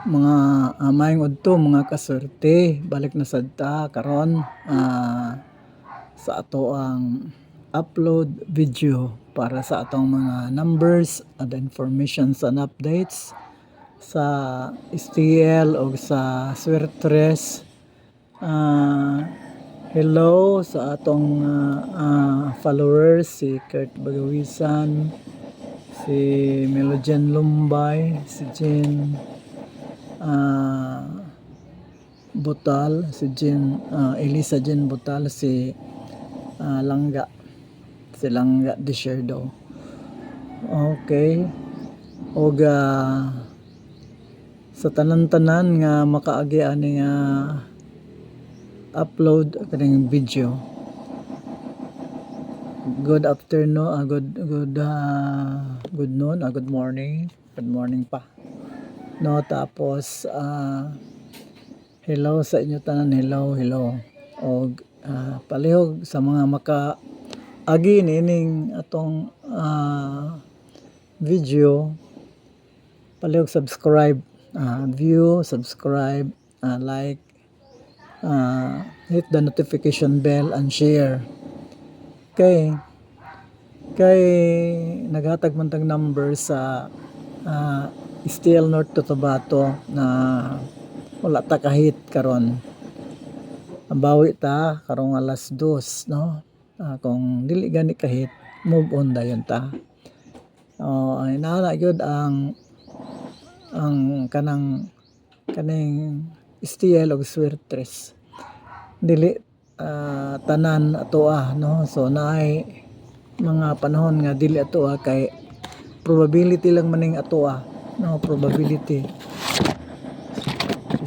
Mga maayong udto mga kasurti, balik na sad ta karon sa ato ang upload video para sa atong mga numbers at informations and updates sa STL o sa Swertres. Hello sa atong followers, si Kurt Bagawisan, si Melogen Lumbay, si Jen Butal, si Jen Elisa Jen Butal, si Langga, si Langga Desherdo. Okay, og sa tanan-tanan nga makaagi ani nga upload kaning video. Good afternoon, good noon, good morning pa. No, tapos hello sa inyo tanan, hello. Og palihog sa mga makaagi nining atong video, palihog subscribe, view, subscribe, like, hit the notification bell and share. Kay naghatag man tag number sa STL North Cotabato na wala ta kahit karon. Ang bawi ta karong alas 2, no? Kung dili gani kahit, move on dayon ta. Ay naa gyud ang kaning STL og Swertres. Dili tanan atoa, no? So naay mga panahon nga dili atoa kay probability lang maning atoa, no? Probability.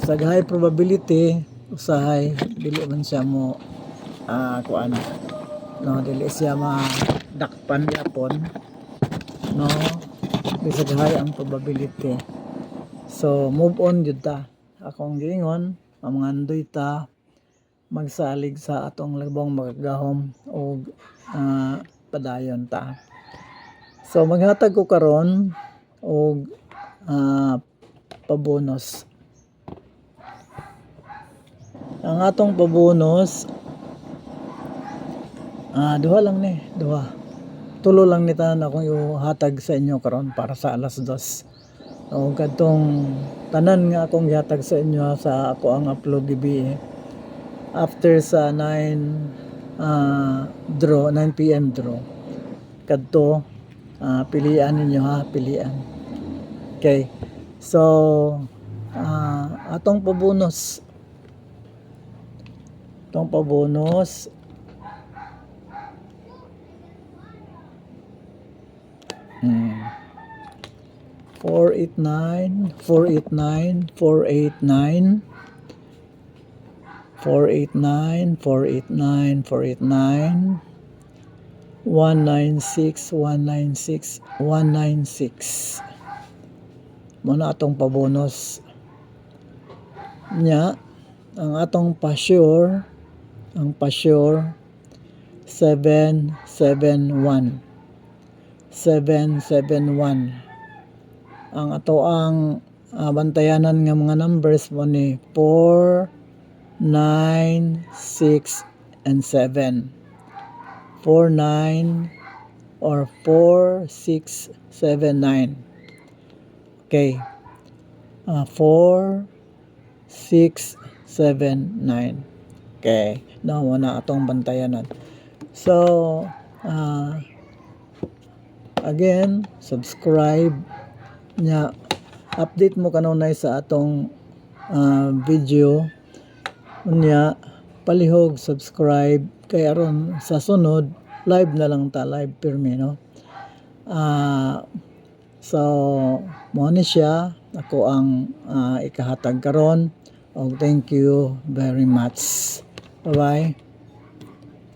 Sa high probability, usahay dili man siya mo kuan, no? Dili siya madakpan gyapon, no? Bisag high ang probability. So move on jud ta. Akong giingon, mamangandoy ta magsalig sa atong labong magagahom o padayon ta. So maghatag ko karon og pabonus. Ang atong pabonus duha lang ni, tulo lang ni tanan akong ihatag sa inyo karon para sa alas 2. O kadtong tanan nga akong gihatag sa inyo sa ako ang upload gibi after sa 9 p.m. draw. Kadto pilian ninyo ha, pilian. Okay. So atong pabonus. 489 489 489 489 489 489 196 196 196 muna atong pabonus nya. Ang atong pa-sure 771 ang ato ang bantayanan nga mga numbers mo ni 4, 9, 6, and 7. 4, 9, or 4, 6, 7, 9. Okay. 4, 6, 7, 9. Okay. No, wala atong bantayanan. So, again, subscribe nya. Update mo kanunay sa atong video unya, palihog subscribe kay aron sa sunod live na lang ta, live pirmi, no? So mo ni siya ako ang ikahatag karon. Thank you very much. Bye bye.